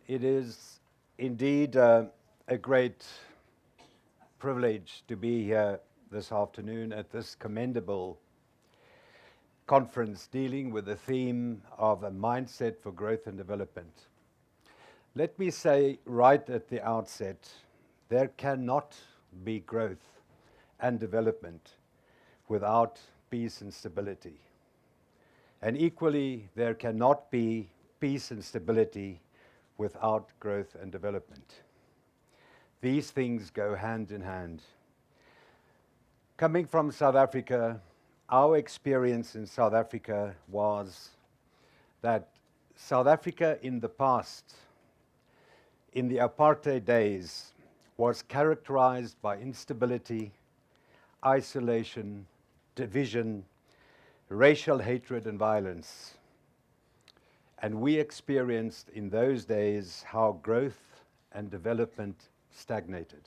It is indeed a great privilege to be here this afternoon at this commendable conference dealing with the theme of a mindset for growth and development. Let me say right at the outset, there cannot be growth and development without peace and stability. And equally, there cannot be peace and stability without growth and development. These things go hand in hand. Coming from South Africa, our experience in South Africa was that South Africa in the past, in the apartheid days, was characterized by instability, isolation, division, racial hatred and violence. And we experienced in those days how growth and development stagnated.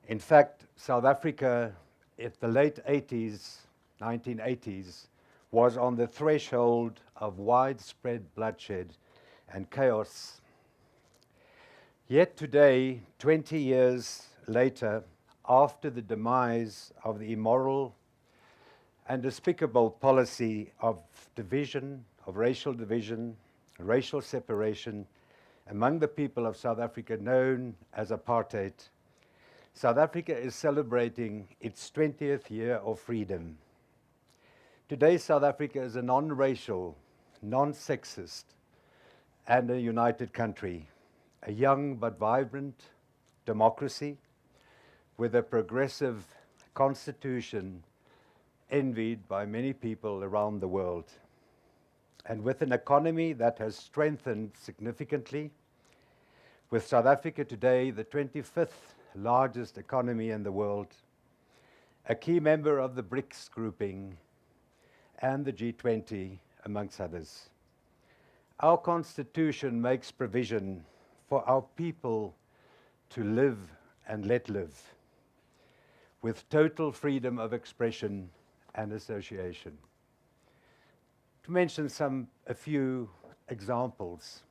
In fact, South Africa in the late 1980s, was on the threshold of widespread bloodshed and chaos. Yet today, 20 years later, after the demise of the immoral and despicable policy of division, of racial division, racial separation among the people of South Africa known as apartheid, South Africa is celebrating its 20th year of freedom. Today, South Africa is a non-racial, non-sexist, and a united country, a young but vibrant democracy with a progressive constitution envied by many people around the world, and with an economy that has strengthened significantly, with South Africa today the 25th largest economy in the world, a key member of the BRICS grouping, and the G20, amongst others. Our Constitution makes provision for our people to live and let live, with total freedom of expression and association. To mention a few examples.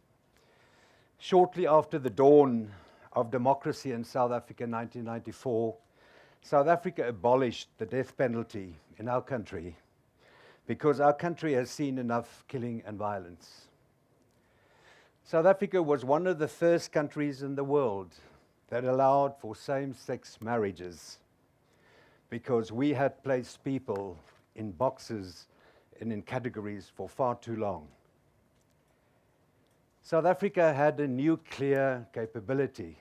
Shortly after the dawn of democracy in South Africa in 1994, South Africa abolished the death penalty in our country because our country has seen enough killing and violence. South Africa was one of the first countries in the world that allowed for same-sex marriages because we had placed people in boxes and in categories for far too long. South Africa had a nuclear capability.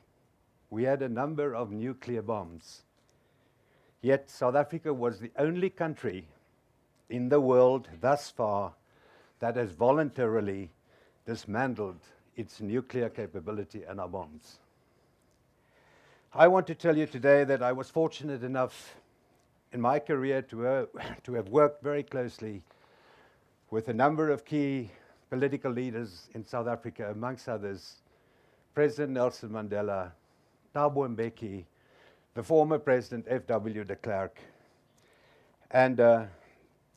We had a number of nuclear bombs. Yet South Africa was the only country in the world thus far that has voluntarily dismantled its nuclear capability and our bombs. I want to tell you today that I was fortunate enough in my career to have worked very closely with a number of key political leaders in South Africa, amongst others, President Nelson Mandela, Thabo Mbeki, the former President F.W. de Klerk. And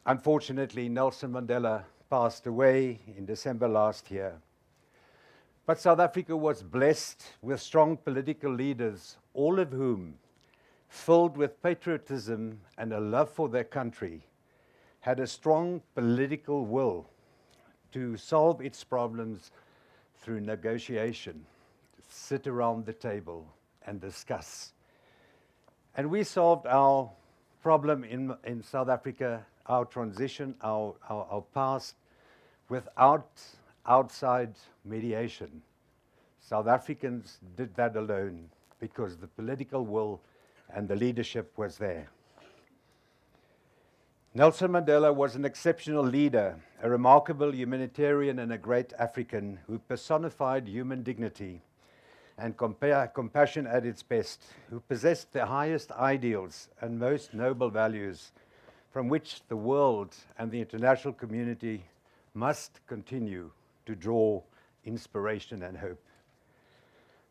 unfortunately, Nelson Mandela passed away in December last year. But South Africa was blessed with strong political leaders, all of whom, filled with patriotism and a love for their country, had a strong political will to solve its problems through negotiation, to sit around the table and discuss. And we solved our problem in South Africa, our transition, our past, without outside mediation. South Africans did that alone because the political will and the leadership was there. Nelson Mandela was an exceptional leader, a remarkable humanitarian and a great African who personified human dignity and compassion at its best, who possessed the highest ideals and most noble values from which the world and the international community must continue to draw inspiration and hope.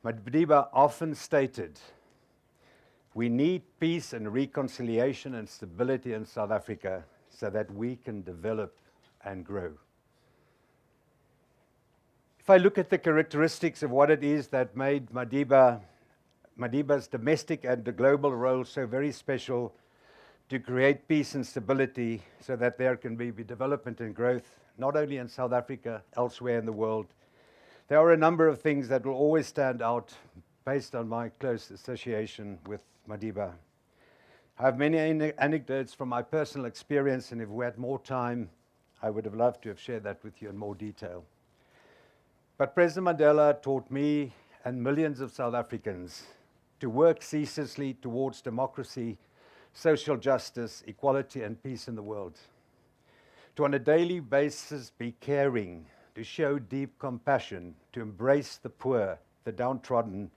Madiba often stated, "We need peace and reconciliation and stability in South Africa so that we can develop and grow." If I look at the characteristics of what it is that made Madiba's domestic and the global role so very special to create peace and stability so that there can be development and growth, not only in South Africa, elsewhere in the world, there are a number of things that will always stand out based on my close association with Madiba. I have many anecdotes from my personal experience, and if we had more time, I would have loved to have shared that with you in more detail. But President Mandela taught me and millions of South Africans to work ceaselessly towards democracy, social justice, equality, and peace in the world. To on a daily basis be caring, to show deep compassion, to embrace the poor, the downtrodden,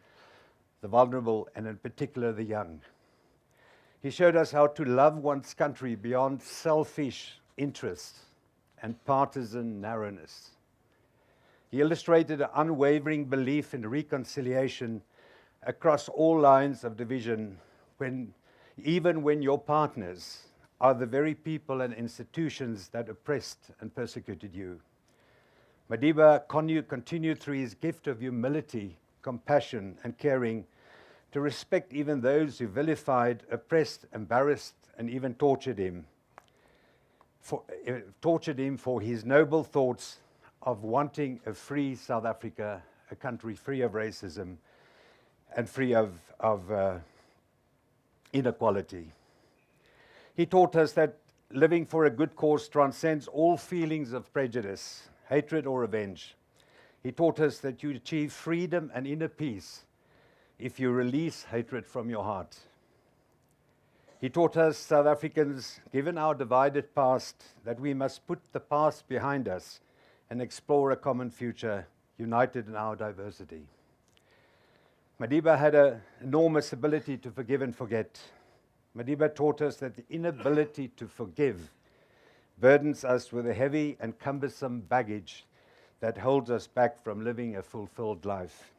the vulnerable, and in particular the young. He showed us how to love one's country beyond selfish interests and partisan narrowness. He illustrated an unwavering belief in reconciliation across all lines of division, even when your partners are the very people and institutions that oppressed and persecuted you. Madiba continued through his gift of humility, compassion, and caring to respect even those who vilified, oppressed, embarrassed, and even tortured him for his noble thoughts of wanting a free South Africa, a country free of racism and free of inequality. He taught us that living for a good cause transcends all feelings of prejudice, hatred, or revenge. He taught us that you achieve freedom and inner peace if you release hatred from your heart. He taught us, South Africans, given our divided past, that we must put the past behind us and explore a common future, united in our diversity. Madiba had an enormous ability to forgive and forget. Madiba taught us that the inability to forgive burdens us with a heavy and cumbersome baggage that holds us back from living a fulfilled life.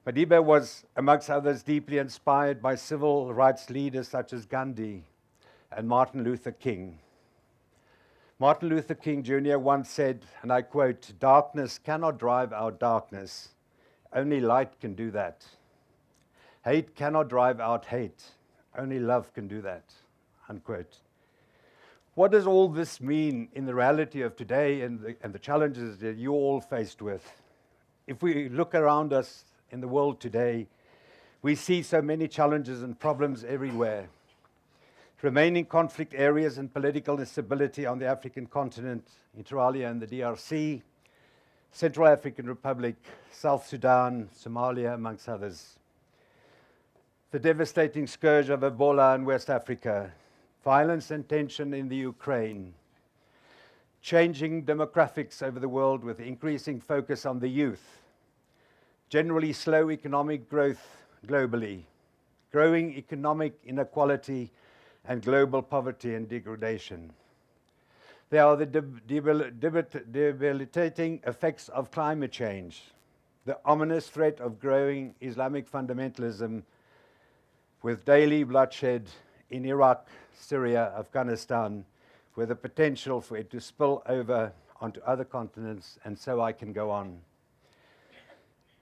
Madiba was, amongst others, deeply inspired by civil rights leaders such as Gandhi and Martin Luther King. Martin Luther King Jr. once said, and I quote, "Darkness cannot drive out darkness. Only light can do that. Hate cannot drive out hate. Only love can do that," unquote. What does all this mean in the reality of today and the challenges that you're all faced with? If we look around us in the world today, we see so many challenges and problems everywhere. Remaining conflict areas and political instability on the African continent, inter alia and the DRC, Central African Republic, South Sudan, Somalia, amongst others. The devastating scourge of Ebola in West Africa, violence and tension in the Ukraine, changing demographics over the world with increasing focus on the youth, generally slow economic growth globally, growing economic inequality, and global poverty and degradation. There are the debilitating effects of climate change, the ominous threat of growing Islamic fundamentalism with daily bloodshed in Iraq, Syria, Afghanistan, with the potential for it to spill over onto other continents, and so I can go on.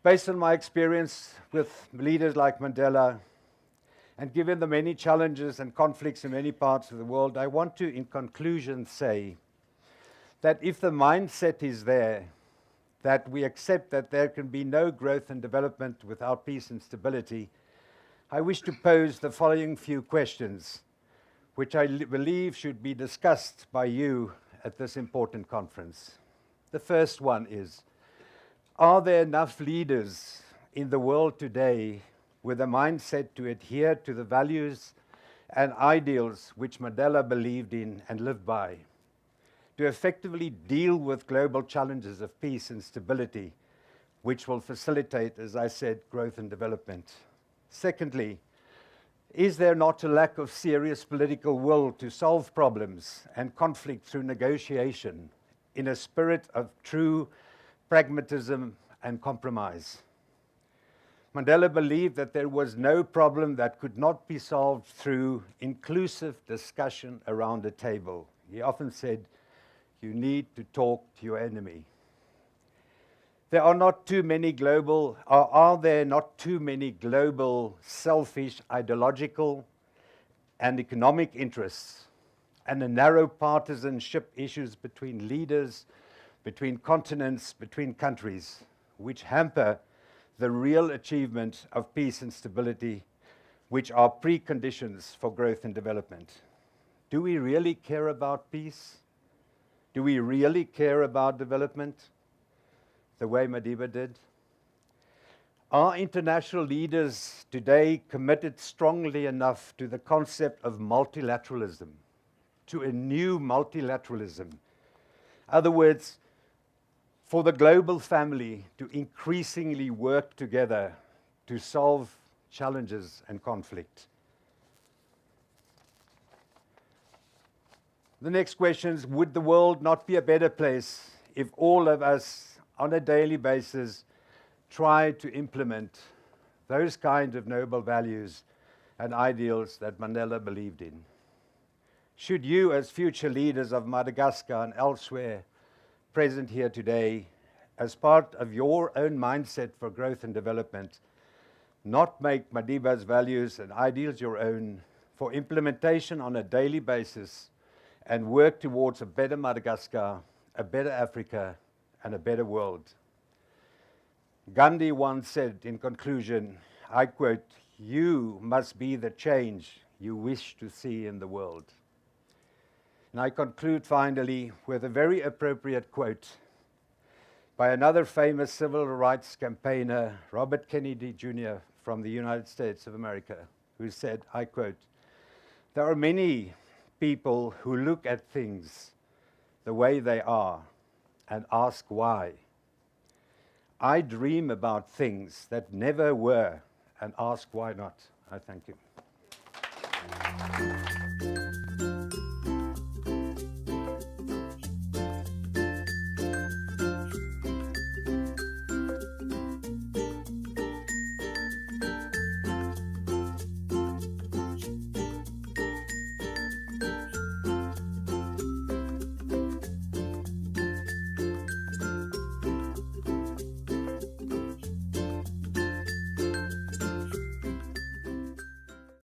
Based on my experience with leaders like Mandela, and given the many challenges and conflicts in many parts of the world, I want to, in conclusion, say that if the mindset is there, that we accept that there can be no growth and development without peace and stability, I wish to pose the following few questions, which I believe should be discussed by you at this important conference. The first one is, are there enough leaders in the world today with a mindset to adhere to the values and ideals which Mandela believed in and lived by, to effectively deal with global challenges of peace and stability, which will facilitate, as I said, growth and development? Secondly, is there not a lack of serious political will to solve problems and conflict through negotiation in a spirit of true pragmatism and compromise? Mandela believed that there was no problem that could not be solved through inclusive discussion around a table. He often said, you need to talk to your enemy. There are not too many global, or are there not too many global, selfish, ideological, and economic interests, and the narrow partisanship issues between leaders, between continents, between countries, which hamper the real achievement of peace and stability, which are preconditions for growth and development? Do we really care about peace? Do we really care about development the way Madiba did? Are international leaders today committed strongly enough to the concept of multilateralism, to a new multilateralism? In other words, for the global family to increasingly work together to solve challenges and conflict. The next question is, would the world not be a better place if all of us on a daily basis try to implement those kind of noble values and ideals that Mandela believed in? Should you, as future leaders of Madagascar and elsewhere present here today, as part of your own mindset for growth and development, not make Madiba's values and ideals your own for implementation on a daily basis and work towards a better Madagascar, a better Africa, and a better world? Gandhi once said in conclusion, I quote, "You must be the change you wish to see in the world." And I conclude finally with a very appropriate quote by another famous civil rights campaigner, Robert Kennedy Jr. from the United States of America, who said, I quote, "There are many people who look at things the way they are and ask why. I dream about things that never were and ask why not." I thank you.